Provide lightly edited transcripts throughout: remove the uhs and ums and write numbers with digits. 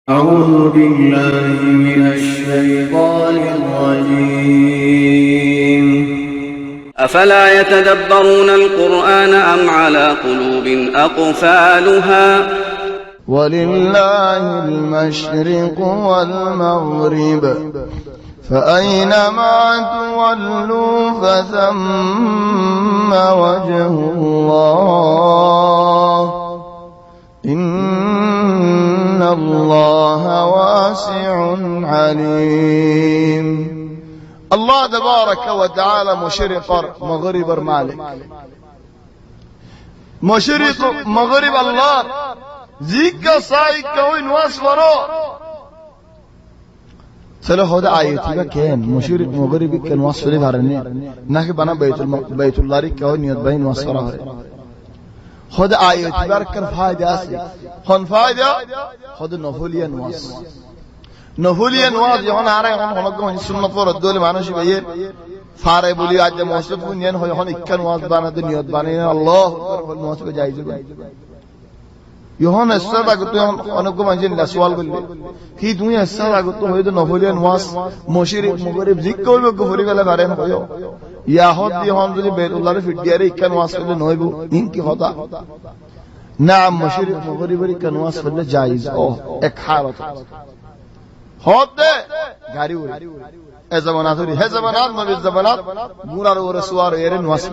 أعوذ بالله من الشيطان الرجيم أفلا يتدبرون القرآن أم على قلوب أقفالها ولله المشرق والمغرب فأينما تولوا فثم وجه الله إن الله واسع عليم. الله تبارك وتعالى مشرق مغرب مالك مشرق مغرب الله زيكا سايكا وين واسفرو سلو هذا آياتي كان مشرق مغرب كان واسفري بارني ناكي بنا بيت الله كون يدبين واسفرا هذا آياتي باركن فايدة أسي هن فايدة هذا نفوليا نواس نفوليا نواس يهون عاري هن هنقوم سنة فور الدول مانوش بيه فاري بولي عجة موسف ين هون إكن نواس بانا دنيا بانا الله أكبر نواس بجايز يهون السر أقول هنقوم أنجن لسوال بلي هي دنيا السر أقول هيدا نفوليا نواس مشرق مغرب زيكول بكفري ولا بارين هيو يهود يهون دنيا بيت الله في دياري إكن نواس ولا نويبو إنك هذا نعم مشرق مغرب إكن نواس ولا جايز أو إكحالة هذا غاري وري الزمانات وري هالزمانات ما بالزمانات مورار ورسوار يرن نواس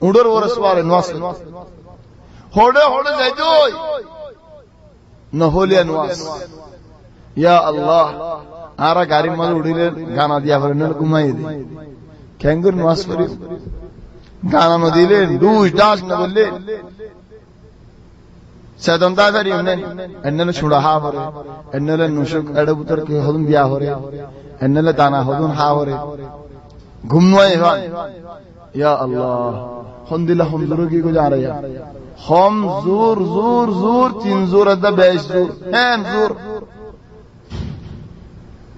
ودر ورسوار نواس هودا هودا زيدوي نهوليا نواس يا الله آرا غاري مال وديله গানা দিয়া ফেরনল ঘুমাই দে ক্যাঙ্গুর নওয়াজ পড়ি গানা ন দিলে দুই ডাস না বললে সেদন দাদারি এন্নলে ছুড়া হা হরে এন্নলে নুশুক এডবুতর কে হদুন বিয়া হরে এন্নলে দানা হদুন হা হরে ঘুমনোয় হন ইয়া আল্লাহ হন্দিলা হমজুরগি গো যা রে हम जोर जोर जोर 3 जोर अदा 22 जोर हैं जोर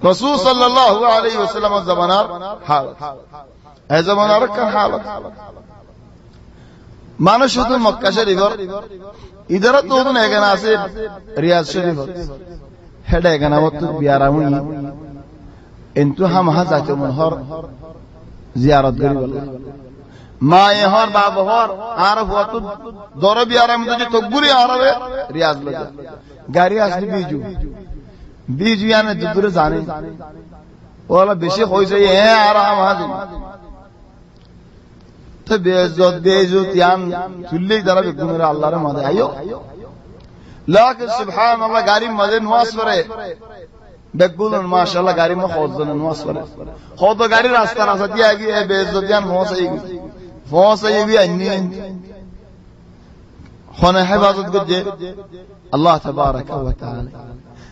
रसूल सल्लल्लाहु अलैहि वसल्लम ज़मानार हालत है ज़मानार का हालत मानो शुद्ध मक्का शरीफ इधर तो उन एगना से रियाज शरीफ हेड एगना वो तो बियारामुई इंतु हम वहां जाके मनहर जियारत करी वाला माँ हर बाप हर आरफ हुआ तो दौरा भी आ रहा है मुझे तो बुरी आ रहा है रियाज लगा गाड़ी असली बीजू यानी दूर जाने वाला बेशक हो जाए है आ रहा वहां से तो बेजोत यान चुल्ले की तरफ गुनर अल्लाह रे मदे आयो लाकिन सुभान अल्लाह गाड़ी मदे नवाज करे बेकुलन माशाअल्लाह गाड़ी में खौद नवाज करे खौद गाड़ी रास्ता दिया है कि बेजोत यान हो सही فوسا يبي أنين خنا حفاظت قدّي الله تبارك وتعالى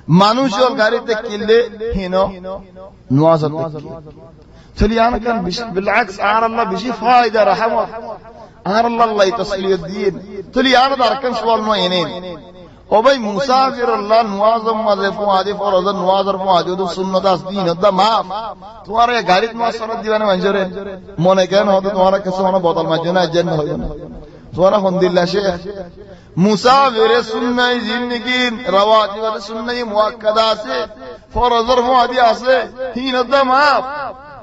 مانوش والغاري تكيل هنا نوازت تلي أنا كان بالعكس أنا الله بشي فايدة رحمة أنا الله يتصل الدين تلي أنا داركن سوال ما ينين وبي مسافر الله نوازم مذهب وادي فرض نوازر وادي دو سنة دين ده ما तुम्हारे गाड़ी तुम्हारा सरद दीवाने मंजूर है मोने क्या ना हो तो तुम्हारा कैसे होना बोतल मंजूर है जन्म हो जाना तुम्हारा खुंदिल्ला शेख मुसाफिर सुन्ना जिंदगी रवाजी वाले सुन्ना ये मुआक्कदा से फरज़र मुआदी आसे ही नद्दा माप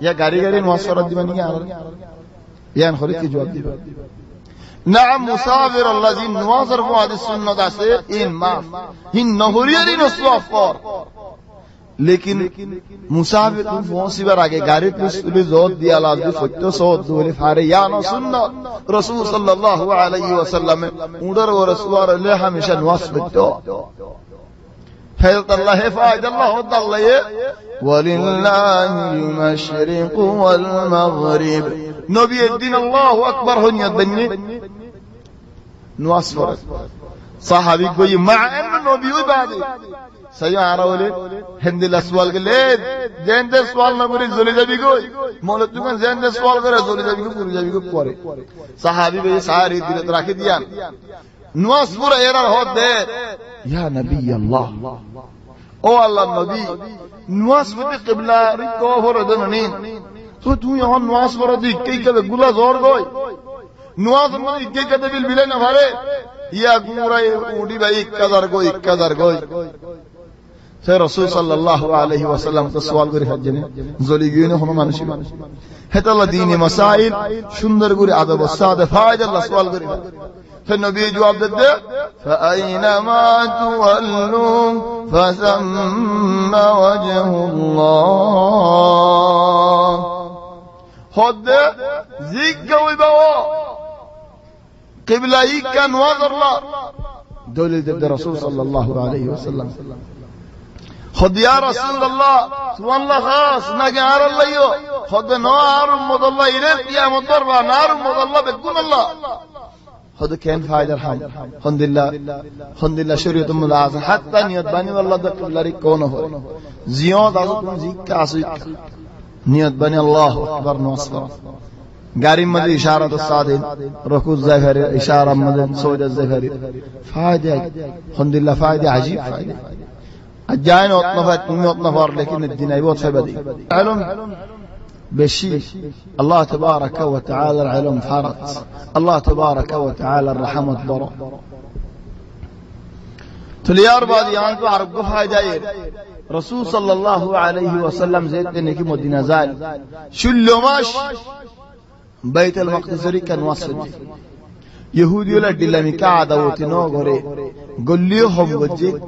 या गाड़ी गाड़ी नवाज सरद दीवाने क्या आ रहा है यान खरीद की जवाब दी نعم مسافر الذين نواظر فؤاد السنة داسه این ماف این نهوریاری نصوافار لیکن مسافر تو فونسی بر آگه گاری پسولی زود دیا لازی فتو سود دولی فاره یانا سنة رسول صلی اللہ علیہ وسلم اندر و رسوار اللہ ہمیشہ نواز فتو حیث اللہ فائد اللہ حد اللہ وللہ المشرق والمغرب نبی الدین اللہ اکبر ہنیت بنی نواز فرد صحابی کوئی مع ان نبی بعدی سيو عراولي هند الاسوال قال زين ده سوال না করে চলে যাবি কই মৌলত তুমি زين ده سوال করে চলে যাবি কই পুরো যাবি কই পরে সাহাবী ভাই সারি দিলে রাখি দিয়ান নওয়াজ পুরো এরার হদ দে ইয়া নবী আল্লাহ ও আল্লাহ নবী নওয়াজ পড়তে কিবলা রি কো হরে দেনিন তো তুই এখন নওয়াজ পড়া দি কই কবে গুলা জোর কই নওয়াজ মানে কি কবে বিল বিলে না ভারে ইয়া গুমরা উডি ভাই 1000 গই সে রাসূল সাল্লাল্লাহু আলাইহি ওয়াসাল্লাম তো সওয়াল করে হাজনে জলি গিয়ে হনো মানুষ হেতাল্লাহ দ্বীনি মাসাইল সুন্দর করে আদব সাদে ফায়দা আল্লাহ সওয়াল করে फिर नबी जवाब देते فأينما تولوا فثم وجه الله خد زيك ويبوا قبلة كان وذر الله دولة الرسول صلى الله عليه وسلم خد يا رسول الله سبحان الله خاص نجار الله يو خد نار مضل إليك يا مضربة نار مضل بكون الله خد كان فايدة الحمد لله شريعة ملاحظة حتى نيت بني والله ده كلاري كونه هو زياد عزتم زيك كاسيك نيت بني الله أكبر نصر قارم مدى إشارة الصادين ركوع الزفاري إشارة مدى سود الزفاري فايدة الحمد لله فايدة عجيب فايدة الجاين وطنفات نمي وطنفار لكن الدين أيبوت فبدي علم بشي الله تبارك وتعالى العلم فرط الله تبارك وتعالى الرحمة برا تليار بعد يانتو عرب قفها جاير رسول صلى الله عليه وسلم زيت انك مدينة زال شلو ماش بيت المقدس كان وصل يهودي ولا دلمي قاعده وتنو غري قل لهم وجه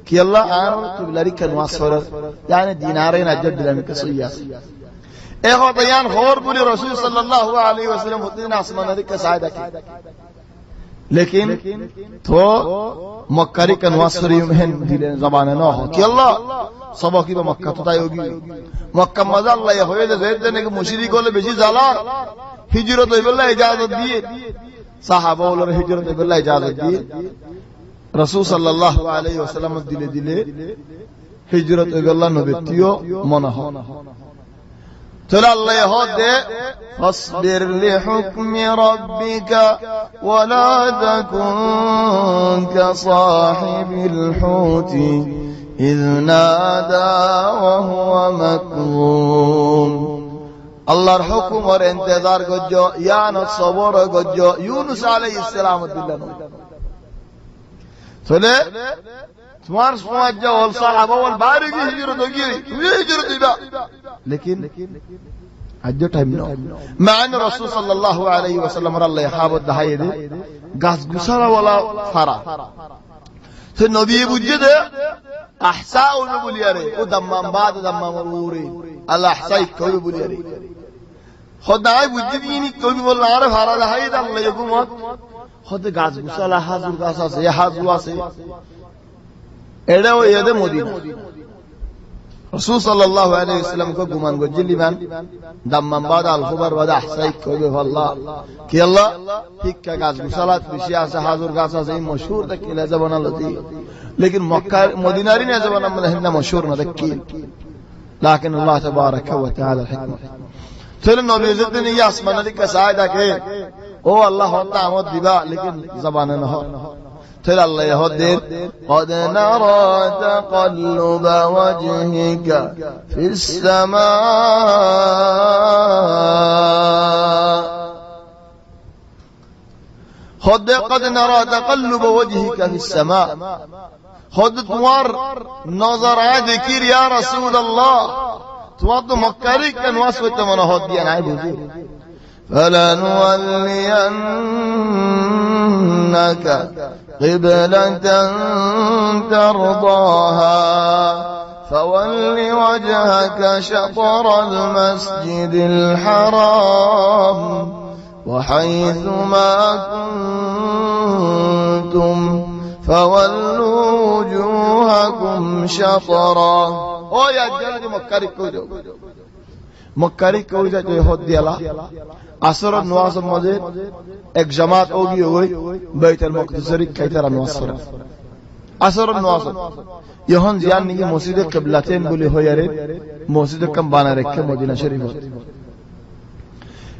كي الله عارف تبلاري كان وصل يعني دينارين اجد دلمي كسياس ایک بیان خور بولی رسول صلی اللہ علیہ وسلم ہوتے ہیں آسمان کا سایہ کی لیکن تو مکری کا نواسری میں دل زبان نہ ہو کہ اللہ سبا کی مکہ تو تائی ہوگی مکہ مزہ اللہ یہ ہوئے زید دینے کہ مشرک والے بیجی زالا ہجرت بالله اجازت دیے صحابہ والے ہجرت بالله اجازت دیے رسول صلی اللہ علیہ وسلم دل ہجرت بالله نبیتیو منہ تلا الله يهود فاصبر لحكم ربك ولا تكن كصاحب الحوت إذ نادى وهو مكظوم الله الحكم والانتظار قجو يعني الصبر قجو يونس عليه السلام بالله تلا تمار سماج جوال صحابة والبارق هجرت وغيري هجرت إذا لكن عجو تايم نو مع ان الرسول صلى الله عليه وسلم الله يحابد دهاي دي غاس غسرا ولا فرا تو نبي بوجد احساء بولياري ودمام بعد دمام وروري الاحساء كوي بولياري خداي بوجد يني كوي ولا عارف هرا دهاي ده الله يقوم خد غاس غسلا حاضر غاسا سي حاضر واسي এটাও ইয়াদে মদিনা রাসূল সাল্লাল্লাহু আলাইহি ওয়াসাল্লাম কো গুমান গজ্জিলি মান দাম্মাম বাদ আল খুবার বাদ আহসাই কইবে আল্লাহ কি আল্লাহ ঠিককা গাছ মুসালাত বেশি আছে হাজুর গাছ আছে এই মশহুর তে কিলা জবান আল্লাহ लेकिन মক্কা মদিনারি না জবান আমরা হিন্দা মশহুর না দেখি لكن الله تبارك وتعالى الحكمه চলেন নবী ইজ্জতেন এই আসমান আলী কা সায়দা কে ও আল্লাহ হতা আমদ দিবা लेकिन জবানে না হয় تلا الله يهدر قد نرى تقلب وجهك في السماء قد نرى تقلب وجهك في السماء خد تمار نظر ذكر يا رسول الله توض مكاريك كان واسوة من هدي انا عيبوزي فلنولينك قبلة ترضاها فول وجهك شطر المسجد الحرام وحيث ما كنتم فولوا وجوهكم شطرا او يا جلد مكاريك كوجو مکاری کوئی جو یہود دیلا عصر نواز مجد ایک جماعت ہوگی ہوئی بیت المقدس کی طرح نواز فرق عصر نواز یہاں زیان نہیں مسجد قبلتین بولی ہو یارے مسجد کم بانا رکھے مدینہ شریف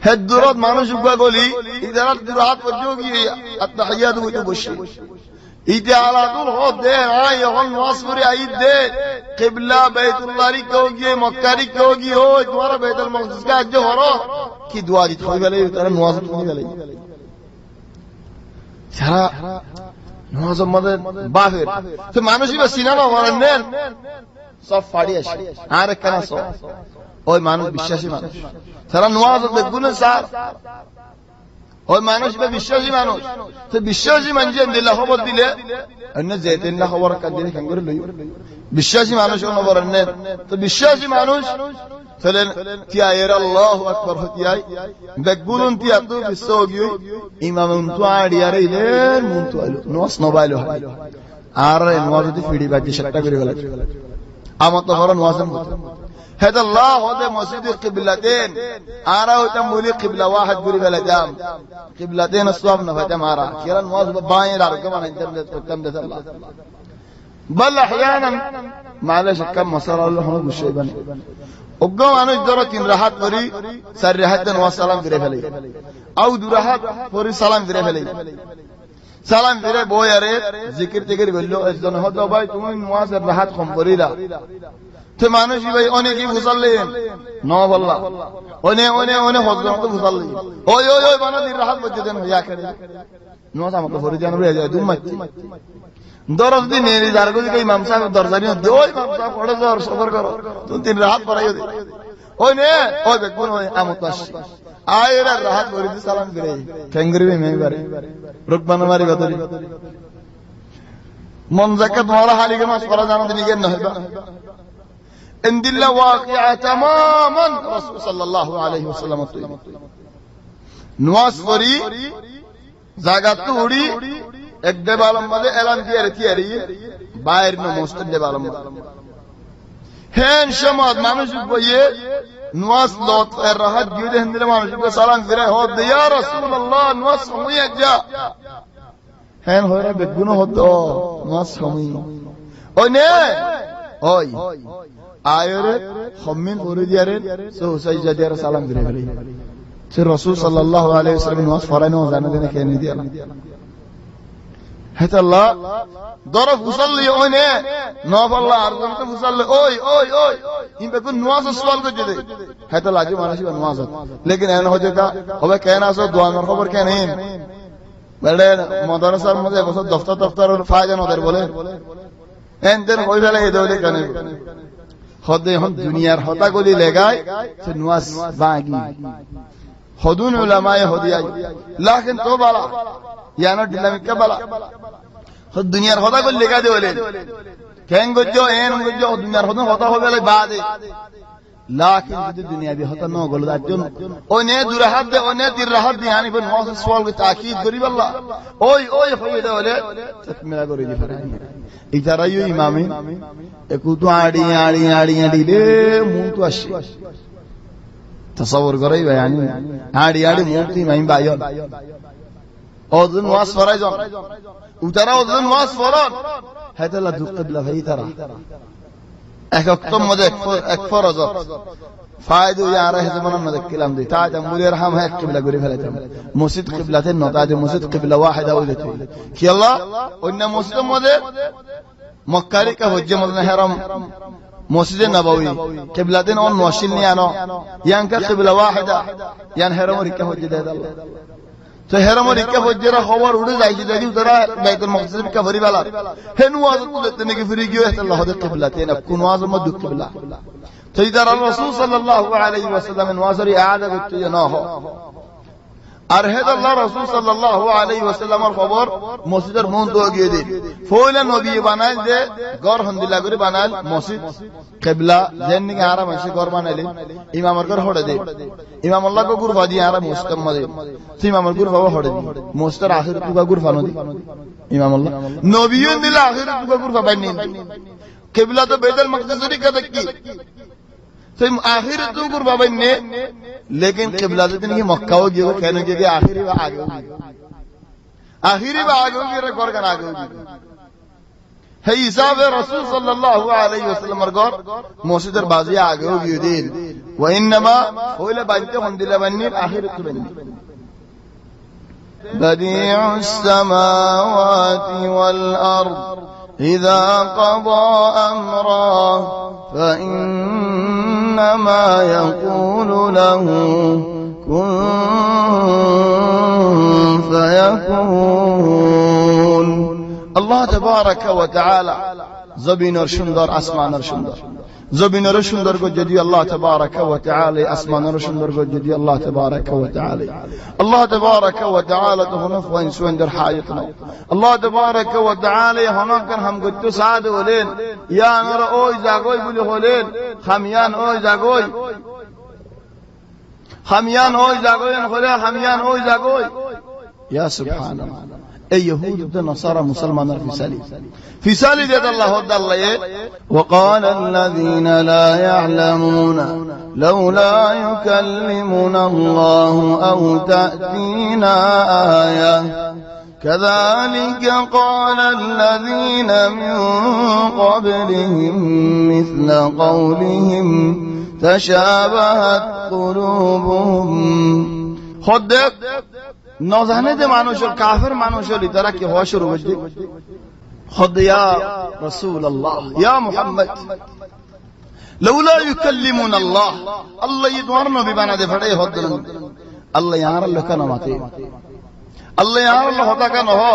ہے درود مانو شکا گولی ادھر درات پر جو گی التحیات ہوئی تو بشی ایدی علادول خود دے آئی اغن نواصفری آئید دے قبلہ بیت اللہ ری کہوگی مکہ ری کہوگی ہو تمہارا بیت المقدس کا جو ہو رہا کی دعا جی تھوئی بلے ترہ نواصف تھوئی بلے سارا নামাজের মধ্যে বাহির তো মানুষই বা সিনেমা করেন নেন সব ফাড়ি আসে আর কেন সব ওই মানুষ বিশ্বাসী মানুষ সারা নামাজ দেখুন স্যার ওই মানুষ বা বিশ্বাসী মানুষ তো বিশ্বাসী মানুষ দিল্লা খবর দিলে অন্য যেতেন না খবর কান দিলে কেন করে লই বিশ্বাসী মানুষ খবর নেন তো বিশ্বাসী মানুষ ফেলেন তিয়া এর আল্লাহু আকবার হতিয়াই বেগুলুন তিয়া তো বিশ্বগিও ইমামুন তো আড়িয়ারে ইলেন মুনতো আইলো নস নবাইলো আর নওয়াজ দি ফিডি বাকি সেটা করে গেল আমত তো হরন ওয়াজন هذا الله هذا مسجد القبلتين ارى وتمولي قبلة واحد غري بلدام قبلتين الصواب نفتم ارى كيران واجب باين ارى كمان انت الله بل احيانا معلش كم مسار الله هنا بالشيء بني ওগো মানুষ ধরো তিন রাহাত করি চার রাহাত নওয়াজ সালাম ফিরে ফেলে আও দু রাহাত পরি সালাম ফিরে ফেলে সালাম ফিরে বই আরে জিকির টিকির বললো একজন হতো ভাই তুমি নওয়াজের রাহাত কম করিলা তো মানুষ ভাই অনেকেই বুঝালেন নওয়াজ আল্লাহ অনে হজরত তো বুঝালেন ওই ওই ওই বানা দিন রাহাত বজে দেন ইয়া করে নওয়াজ আমাকে ফরি জান রয়ে যায় দুম মাচ্ছি দরজ দিন এর যার কই ইমাম সাহেব দরজানি ওই ইমাম সাহেব পড়ে যাও সফর করো তুমি তিন রাহাত পড়াইও দে ওই নে ওই বেগুন ওই আমত আস আয়েরা রাহাত করি দি সালাম করে কেঙ্গরি মে বারে রুকবান মারি গতরি মন জাকাত মারা হালিকে মাস পড়া জানো দিন কেন হইবা ইনদিল্লা ওয়াকিআ তামামান রাসূল সাল্লাল্লাহু আলাইহি ওয়াসাল্লাম নওয়াজ করি জায়গা তো উড়ি এক দেবালম মধ্যে এলান দিয়ে রেতিয়ারি বাইর ন মসজিদ দেবালম হেন সমাজ মানুষ বইয়ে নওয়াজ লত এর রাহাত দিয়ে হিন্দলে মানুষ সালাম ফিরে হদ ইয়া রাসূলুল্লাহ নওয়াজ হইয়া যা হেন হয়রা বেগুন হতো নওয়াজ সমই ওই নে ওই আয়রে খমিন করে দিয়ারে সো সাইজা দিয়ারে সালাম ফিরে ফেলে সে রাসূল সাল্লাল্লাহু আলাইহি ওয়াসাল্লাম নওয়াজ পড়ানো জানা দেনে কেন দিয়া هذا الله ضرب وصلي هنا نوف الله أرضنا وصلي أوي إن بيكون نواز السؤال كجدي هذا الله جو مانشي بنواز لكن أنا هو جدا هو كأنه أصلا دوام الخبر كأنهم بعدين مدرسة مدرسة بس دفتر فايدة نودر بوله أنتن هو يبغى يدور كأنه خدي هم دنيا هتا كودي لقاي نواز باقي خدون علماء هدية لكن تو بالا यानो डिलामिक का बाला खुद दुनिया होता को लेगा दे बोले कहेंगे गुज्जो एन गुज्जो दुनिया होता हो गया बाद लाकिन जो दुनिया भी होता नो गलत आजन ओने दुराहत दे ओने तिराहत दे यानी पर नौस सवाल की ताकीद गरीब अल्लाह ओय होय दे बोले तकमीला करो जी फरमानी इजारा यो इमामी एकु तो आड़ी ले मुंह तो अशी तसव्वुर करे यानी आड़ी मुंह ती माई बायो ওজন ওয়াজ ফরাই জন উতারা ওজন ওয়াজ ফরন হায়দাল্লাহ দুকিবলা ভাই তারা এক ওয়াক্তম মধ্যে এক ফরজ ফায়দা ইয়ারা হেজমান মধ্যে কিলাম দি তাজ আমুলের হাম এক কিবলা করে ফেলাইতাম মসজিদ কিবলাতে নতাজ মসজিদ কিবলা ওয়াহিদা হইতে কি আল্লাহ অন্য মসজিদের মধ্যে মক্কারি কা হজ্জে মদনা হারাম মসজিদে নববী কিবলাতে অন নওশিল নি আনো ইয়ানকা কিবলা ওয়াহিদা ইয়ান হারাম রিকা হজ্জে দে আল্লাহ তো হেরামো রিকা ফজরা খবর উড়ে যাইছে যদি তারা বাইতুল মাকদিস কা ভরি বালা হেন ওয়াজ তুলতে নাকি ফিরে গিয়ে আল্লাহ হদে কিবলাতে না কোন ওয়াজ মধ্যে কিবলা তো ইদার রাসূল সাল্লাল্লাহু আলাইহি ওয়াসাল্লাম ওয়াজরি আদা করতে না হয় আর হেদা আল্লাহ রাসূল সাল্লাল্লাহু আলাইহি ওয়াসাল্লামের খবর মসজিদের মন তো গিয়ে দিন ফয়লা নবী বানাইল যে ঘর হন্দিলা করে বানাইল মসজিদ কিবলা যেন কি আরাম আছে ঘর বানাইলেন ইমামের ঘর হড়ে দে ইমাম আল্লাহ কো গুরফা দি আরাম মুস্তাম মদে ইমামের গুরফা হড়ে দি মুস্তার আখির তুগা গুরফা নদি ইমাম আল্লাহ নবীন দিলা আখির তুগা গুরফা বাইনি কিবলা তো বাইতুল মাকদিসের কা দেখি तो आखिर तू गुरबा बनने लेकिन किबला तो नहीं मक्का हो गया कहने के आखिरी बार आगे होगी रे गौर कर आगे होगी है हिसाब है रसूल सल्लल्लाहु अलैहि वसल्लम गौर मस्जिदर बाजी आगे होगी दिन व इन्नमा होले बनते हम दिला बनने आखिर तू बनने बदीउस समावाति वल अर्द إذا قضى أمرا فإنما يقول له كن فيكون আল্লাহ তাবারাকা ওয়া তাআলা জমিনের সুন্দর আসমানের সুন্দর জমিনের সুন্দর যদি আল্লাহ তাবারাকা ওয়া তাআলা আসমানের সুন্দর যদি আল্লাহ তাবারাকা ওয়া তাআলা আল্লাহ তাবারাকা ওয়া তাআলা তো হন ফাইন সুন্দর হায়াত না আল্লাহ তাবারাকা ওয়া তাআলা হনকার হাম গত্য সাদ হলেন ইয়া নর ওই জাগই বলি হলেন হামিয়ান ওই জাগই হামিয়ান ওই জাগই হলে হামিয়ান ওই জাগই ইয়া সুবহানাল্লাহ এই ইহুদ ও নসারা মুসলমানের ফিসালি দেত আল্লাহ তাআলা وقال الذين لا يعلمون لولا يكلمنا الله أو تأتينا آية كذلك قال الذين من قبلهم مثل قولهم تشابهت قلوبهم خد নজানে যে মানুষের কাফের মানুষের তারা কি হওয়া শুরু করছে خد يا رسول الله يا محمد لولا يكلمون الله الله يدور نبي بنا دے پڑے خد الله یار اللہ کا نماتے الله یار اللہ ہوتا کا نہ ہو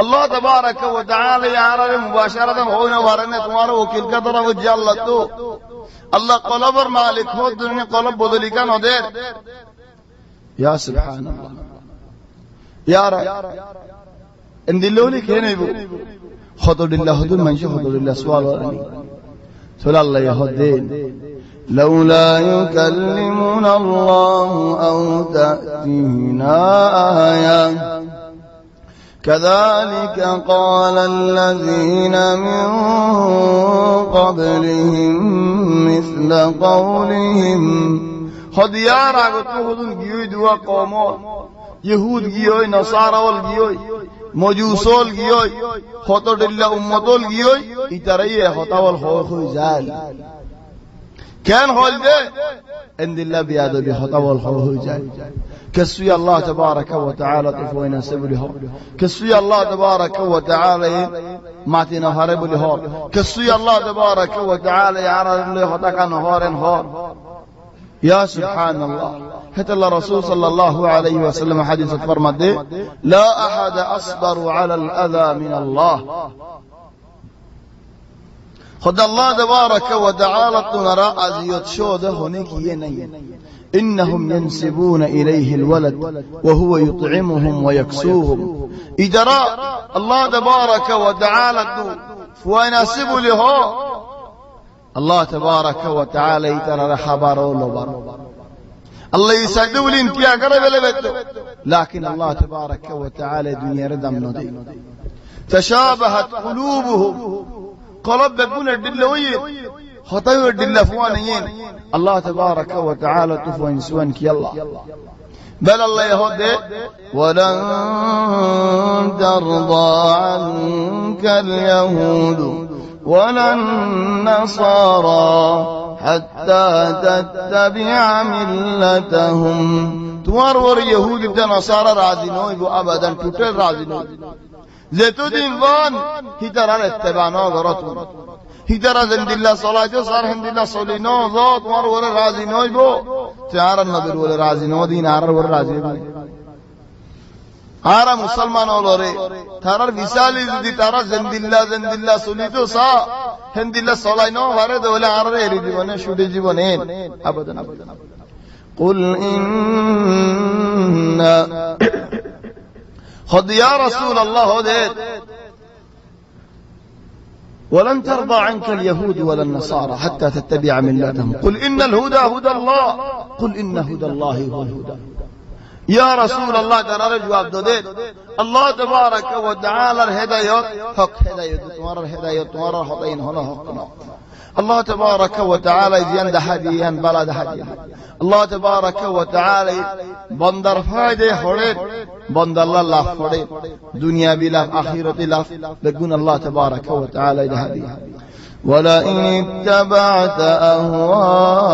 اللہ تبارک و تعالی یار مباشرۃ ہونے وارنے تمہارا وکیل کا طرف جل تو اللہ قلب اور مالک ہو دنیا قلب بدلی کا نہ دے يا سبحان الله يا رب ان دلولي كيني بو خطر الله خطر من شو خطر الله سوال ورني سؤال الله يهدين لولا يكلمنا الله أو تأتينا آية كذلك قال الذين من قبلهم مثل قولهم خدیار آگت خودن گیوی دوا قومول یهود گیوی نصارول گیوی مجوسول گیوی خطر دلہ امتول گیوی اترائی خطاول خوی زال کین خول دے ان دلہ بیادو بی خطاول خوی زال کسوی اللہ تبارک و تعالی تفوینا سبلی ہو کسوی اللہ تبارک و تعالی ماتی نهار بلی ہو کسوی اللہ تبارک و تعالی عرض لی خطاکا نهارن ہور يا سبحان الله حتى الرسول صلى الله عليه وسلم حديث فرمد لا أحد أصبر على الأذى من الله خد الله تبارك وتعالى نرى أزيد شوده هناك ينين إنهم ينسبون إليه الولد وهو يطعمهم ويكسوهم إجراء الله تبارك وتعالى ويناسب له الله تبارك وتعالى ترى خبر ولبر الله يسعدوا لي انت يا قرب لكن الله تبارك وتعالى دنيا ردم ندي تشابهت قلوبهم قلب بقول الدلوية خطايا الدلفوانيين الله تبارك وتعالى تفوين سوانك يلا بل الله يهدي ولن ترضى عنك اليهود ولا النصارى حتى تتبع ملتهم تمر يهود ونصارى راضي نوي ابدا توتل راضي نوي زيتو دين وان هترى اتبعنا غرتهم هترى زند الله صلاه صار هند الله صلينو ذات مر ولا راضي نوي بو تعار النبي ولا راضي نو دين ار ولا راضي آرا مسلمان اولورے تھارر ویسالی دی تارا زندillah سلیتو سا ہندillah سولائنو وارے دولا آرے ری জীবনে শুধু জীবনেন আবেদন قل ان خذ يا رسول الله هديت ولن ترضى عنك اليهود ولا النصارى حتى تتبع ملتهم قل ان الهدى هدى الله قل ان هدى الله هو الهدى يا رسول الله ترى جواب دے اللہ تبارک و تعالی ہدایت حق ہدایت تمہارا ہدایت تمہارا حقین ہونا حق نہ الله تبارك وتعالى يند هديا بلد هديا الله تبارك وتعالى بندر فائدة حريت بندر الله حريت دنيا بلا آخرة لا لقون الله تبارك وتعالى هديا ولئن اتبعت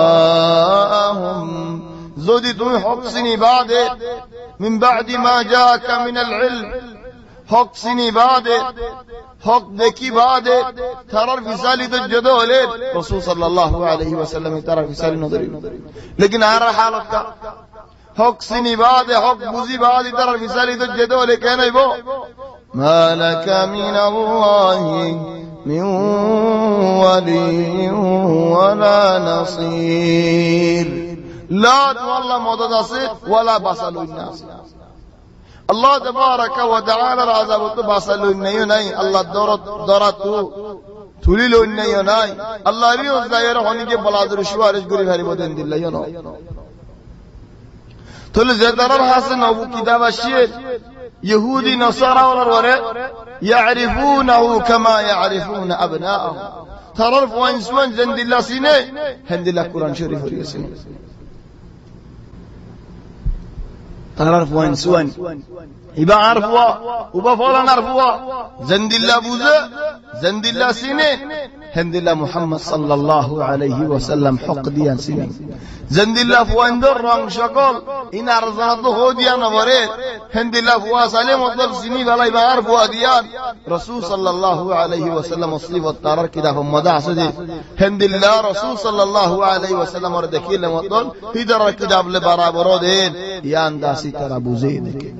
أهواءهم زودي توي حق سني بعد من بعد ما جاءك من العلم حق سني بعد حق دکی بعد ترار فسالی تو جدو لے رسول صلی اللہ علیہ وسلم ترار فسالی نظری لیکن آر حالت کا حق سنی بعد حق بوزی بعد ترار فسالی تو جدو لے کہنا بو ما لك من الله من ولي ولا نصير لا والله مدد আছে ولا বাসালুন নাস আল্লাহ তাবারাক ওয়া তাআলার আযাব তো বাসালুন নাই আল্লাহ দরাতু তুলিলুন নাই আল্লাহ রিও জায়ের হনিকে বলাদুর সুয়ারিশ করি ভারি বদেন দিল্লাহ না তাহলে যে তারার হাসে নবু কিতাব আসিয়ে ইহুদি নসারা ওরা يعرفونه كما يعرفون أبناءهم تعرف وين سوين زند الله سينه هند الله قرآن شريف سينه تعرف وين سوين يبقى عرفوا وبا فلان عرفوا زند الله بوزه زند الله سينه هند الله محمد صلى الله عليه وسلم حق ديان سينه زند الله فوين در رنگ شكل إن أرزانته هو ديان ورد هند الله فوا سالم وضل سيني بلا يبقى عرفوا ديان رسول صلى الله عليه وسلم أصلي والتارر كده هم مدع سدي هند الله رسول صلى الله عليه وسلم ورد كيل وضل هيدر كده بل برابر دين يان داسي كرابو زيدك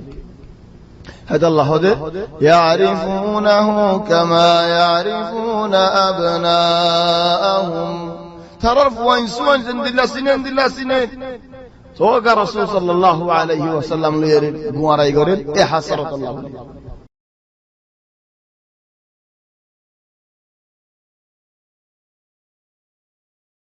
هذا الله هذا يعرفونه كما يعرفون أبناءهم تعرف وين سوين زند الله سنين سوى رسول صلى الله عليه وسلم ليرد قوارا يقول إيه حسرة الله